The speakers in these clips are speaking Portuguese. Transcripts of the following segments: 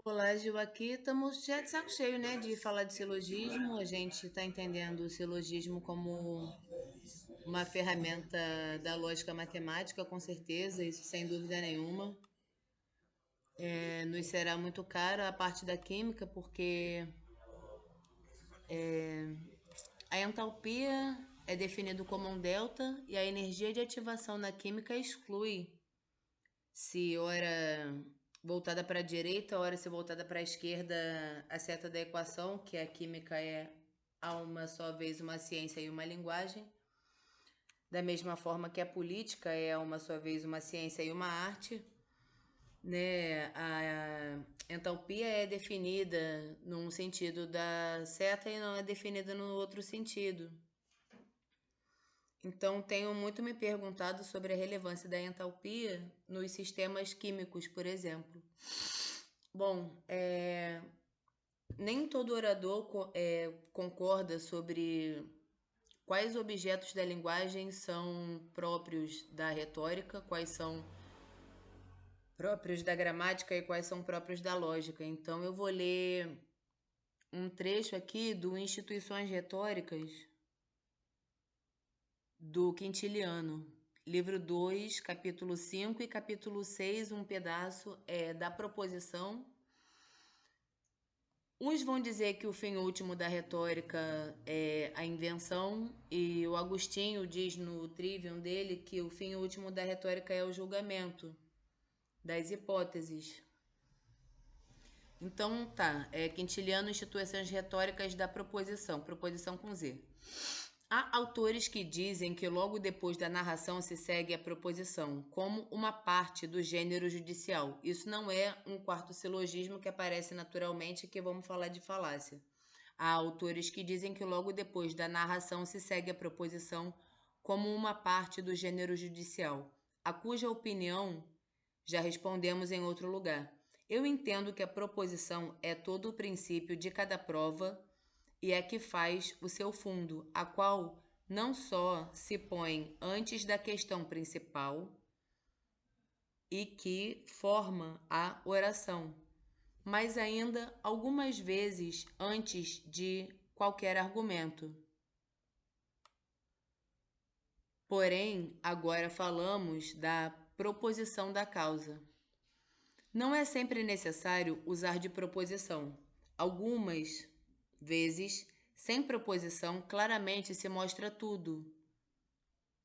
Olá, Gil, aqui estamos já de saco cheio, né, de falar de silogismo. A gente está entendendo o silogismo como uma ferramenta da lógica matemática, com certeza, isso sem dúvida nenhuma. Nos será muito caro a parte da química, porque a entalpia é definido como um delta e a energia de ativação na química exclui se ora voltada para a direita, ora se voltada para a esquerda, a seta da equação, que a química é a uma só vez uma ciência e uma linguagem, da mesma forma que a política é a uma só vez uma ciência e uma arte, né? A entalpia é definida num sentido da seta e não é definida no outro sentido. Então, tenho muito me perguntado sobre a relevância da entalpia nos sistemas químicos, por exemplo. Bom, nem todo orador concorda sobre quais objetos da linguagem são próprios da retórica, quais são próprios da gramática e quais são próprios da lógica. Então, eu vou ler um trecho aqui do Instituições Retóricas do Quintiliano, livro 2, capítulo 5 e capítulo 6, um pedaço da proposição. Uns vão dizer que o fim último da retórica é a invenção, e o Agostinho diz no Trivium dele que o fim último da retórica é o julgamento das hipóteses. Então, tá, Quintiliano, Instituições Retóricas da Proposição, proposição com Z. Há autores que dizem que logo depois da narração se segue a proposição, como uma parte do gênero judicial. Isso não é um quarto silogismo que aparece naturalmente, que vamos falar de falácia. Há autores que dizem que logo depois da narração se segue a proposição como uma parte do gênero judicial, a cuja opinião já respondemos em outro lugar. Eu entendo que a proposição é todo o princípio de cada prova e é que faz o seu fundo, a qual não só se põe antes da questão principal e que forma a oração, mas ainda algumas vezes antes de qualquer argumento. Porém, agora falamos da proposição da causa. Não é sempre necessário usar de proposição. Algumas vezes, sem proposição, claramente se mostra tudo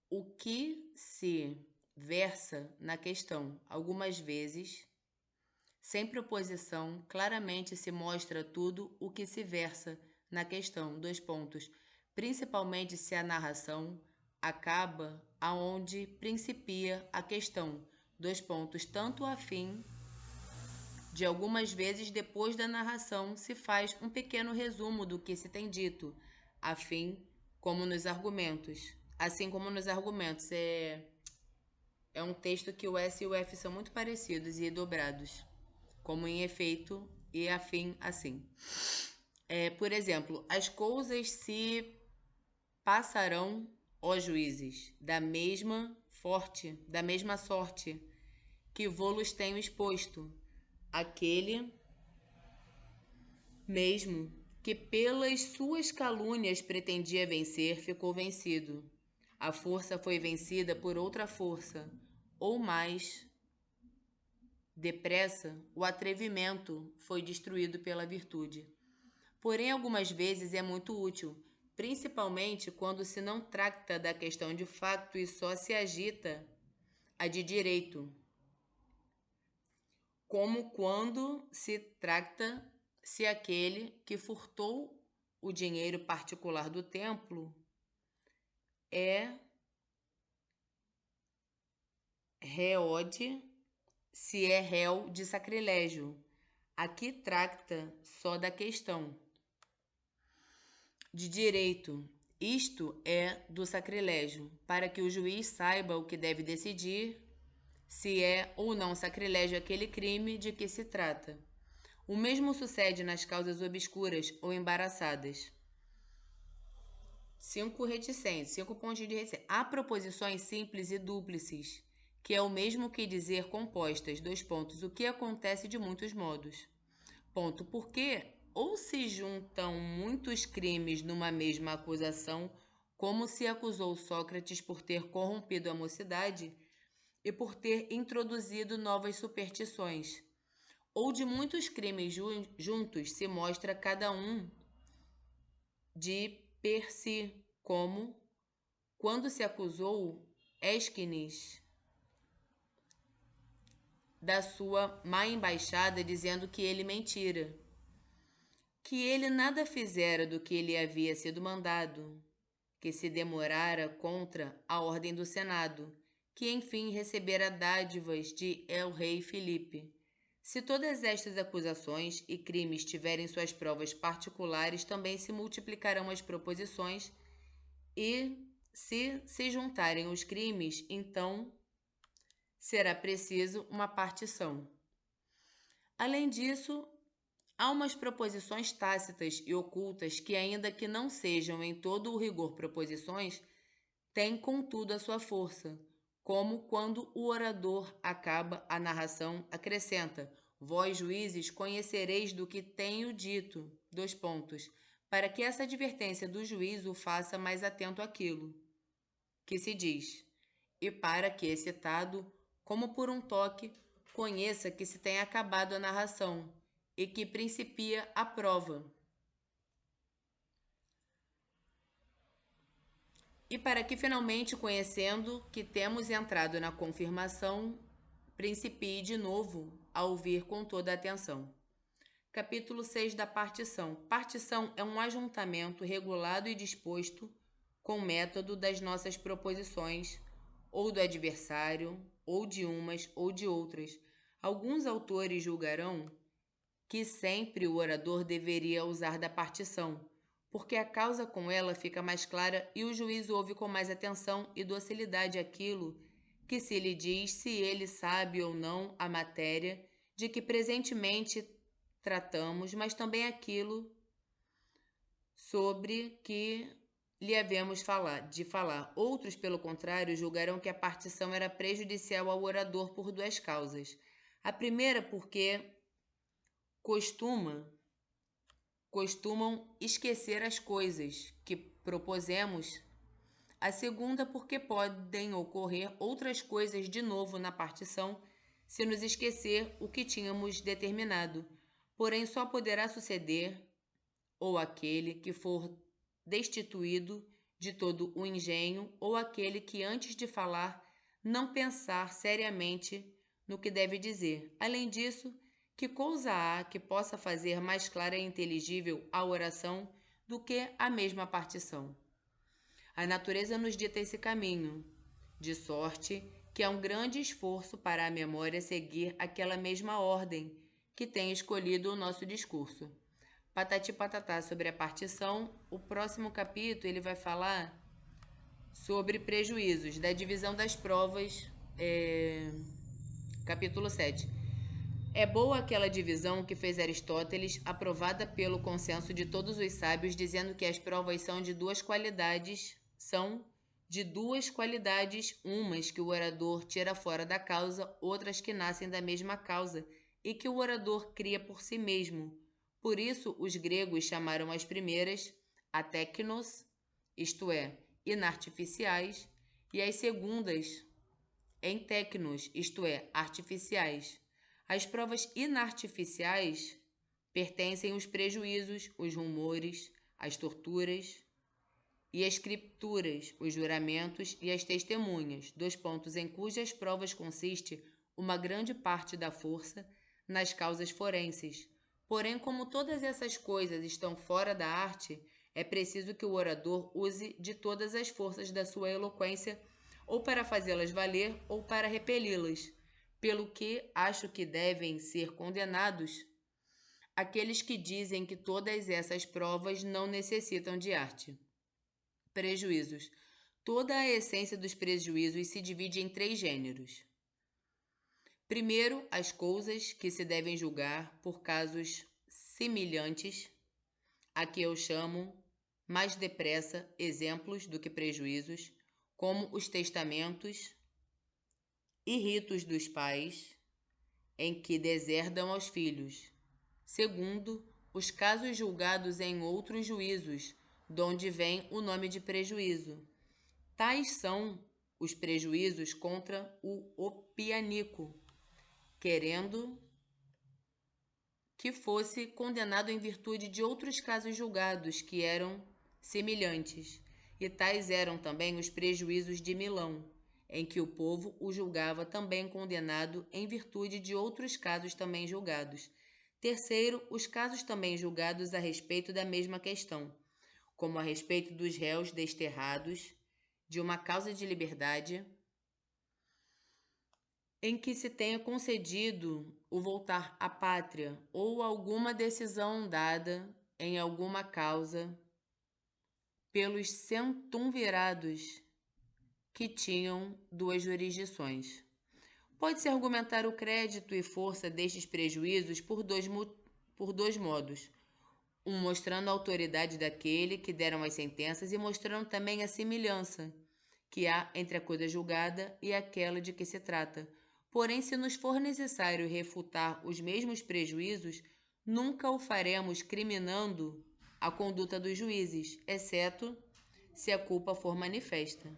o que se versa na questão. Algumas vezes, sem proposição, claramente se mostra tudo o que se versa na questão. Dois pontos. Principalmente se a narração acaba aonde principia a questão. Dois pontos. Tanto a fim de algumas vezes, depois da narração, se faz um pequeno resumo do que se tem dito, assim como nos argumentos. É um texto que o S e o F são muito parecidos e dobrados, como em efeito e afim assim. Por exemplo, as coisas se passarão, ó juízes, da mesma sorte que vô-los tenho exposto. Aquele mesmo que pelas suas calúnias pretendia vencer, ficou vencido. A força foi vencida por outra força, ou mais depressa, o atrevimento foi destruído pela virtude. Porém, algumas vezes é muito útil, principalmente quando se não trata da questão de fato e só se agita a de direito, como quando se trata se aquele que furtou o dinheiro particular do templo é réode, se é réu de sacrilégio. Aqui trata só da questão de direito. Isto é do sacrilégio, para que o juiz saiba o que deve decidir, se é ou não sacrilégio aquele crime de que se trata. O mesmo sucede nas causas obscuras ou embaraçadas. Cinco pontos de reticência. Há proposições simples e dúplices, que é o mesmo que dizer compostas, dois pontos, o que acontece de muitos modos. Ponto. Porque ou se juntam muitos crimes numa mesma acusação, como se acusou Sócrates por ter corrompido a mocidade e por ter introduzido novas superstições, ou de muitos crimes juntos se mostra cada um de per si, como quando se acusou Ésquines da sua má embaixada, dizendo que ele mentira, que ele nada fizera do que lhe havia sido mandado, que se demorara contra a ordem do Senado, que enfim recebera dádivas de el rei Filipe. Se todas estas acusações e crimes tiverem suas provas particulares, também se multiplicarão as proposições, e se juntarem os crimes, então será preciso uma partição. Além disso, há umas proposições tácitas e ocultas que, ainda que não sejam em todo o rigor proposições, têm contudo a sua força, como quando o orador acaba a narração, acrescenta: vós, juízes, conhecereis do que tenho dito, para que essa advertência do juiz o faça mais atento àquilo que se diz, e para que, excitado, como por um toque, conheça que se tem acabado a narração e que principia a prova. E para que, finalmente, conhecendo que temos entrado na confirmação, principie de novo a ouvir com toda a atenção. Capítulo 6 da partição. Partição é um ajuntamento regulado e disposto com método das nossas proposições, ou do adversário, ou de umas ou de outras. Alguns autores julgarão que sempre o orador deveria usar da partição, porque a causa com ela fica mais clara e o juiz ouve com mais atenção e docilidade aquilo que se lhe diz, se ele sabe ou não a matéria de que presentemente tratamos, mas também aquilo sobre que lhe havemos de falar. Outros, pelo contrário, julgarão que a partição era prejudicial ao orador por duas causas. A primeira, porque costumam esquecer as coisas que propusemos. A segunda, porque podem ocorrer outras coisas de novo na partição, se nos esquecer o que tínhamos determinado. Porém, só poderá suceder, ou aquele que for destituído de todo o engenho, ou aquele que, antes de falar, não pensar seriamente no que deve dizer. Além disso, que coisa há que possa fazer mais clara e inteligível a oração do que a mesma partição? A natureza nos dita esse caminho, de sorte que é um grande esforço para a memória seguir aquela mesma ordem que tem escolhido o nosso discurso. Patati patatá sobre a partição. O próximo capítulo ele vai falar sobre prejuízos, da divisão das provas, capítulo 7. É boa aquela divisão que fez Aristóteles, aprovada pelo consenso de todos os sábios, dizendo que as provas são de duas qualidades, umas que o orador tira fora da causa, outras que nascem da mesma causa, e que o orador cria por si mesmo. Por isso, os gregos chamaram as primeiras atéknos, isto é, inartificiais, e as segundas entéknos, isto é, artificiais. As provas inartificiais pertencem os prejuízos, os rumores, as torturas e as escrituras, os juramentos e as testemunhas, em cujas provas consiste uma grande parte da força nas causas forenses. Porém, como todas essas coisas estão fora da arte, é preciso que o orador use de todas as forças da sua eloquência, ou para fazê-las valer, ou para repeli-las, pelo que acho que devem ser condenados aqueles que dizem que todas essas provas não necessitam de arte. Prejuízos. Toda a essência dos prejuízos se divide em 3 gêneros. Primeiro, as coisas que se devem julgar por casos semelhantes, a que eu chamo mais depressa exemplos do que prejuízos, como os testamentos e ritos dos pais, em que deserdam aos filhos, Segundo, os casos julgados em outros juízos, donde vem o nome de prejuízo. Tais são os prejuízos contra o opianico, querendo que fosse condenado em virtude de outros casos julgados que eram semelhantes. E tais eram também os prejuízos de Milão, em que o povo o julgava também condenado em virtude de outros casos também julgados. Terceiro, os casos também julgados a respeito da mesma questão, como a respeito dos réus desterrados, de uma causa de liberdade, em que se tenha concedido o voltar à pátria ou alguma decisão dada em alguma causa pelos centumvirados que tinham duas jurisdições. Pode-se argumentar o crédito e força destes prejuízos por dois modos. Um mostrando a autoridade daquele que deram as sentenças e mostrando também a semelhança que há entre a coisa julgada e aquela de que se trata. Porém, se nos for necessário refutar os mesmos prejuízos, nunca o faremos criminando a conduta dos juízes, exceto se a culpa for manifesta.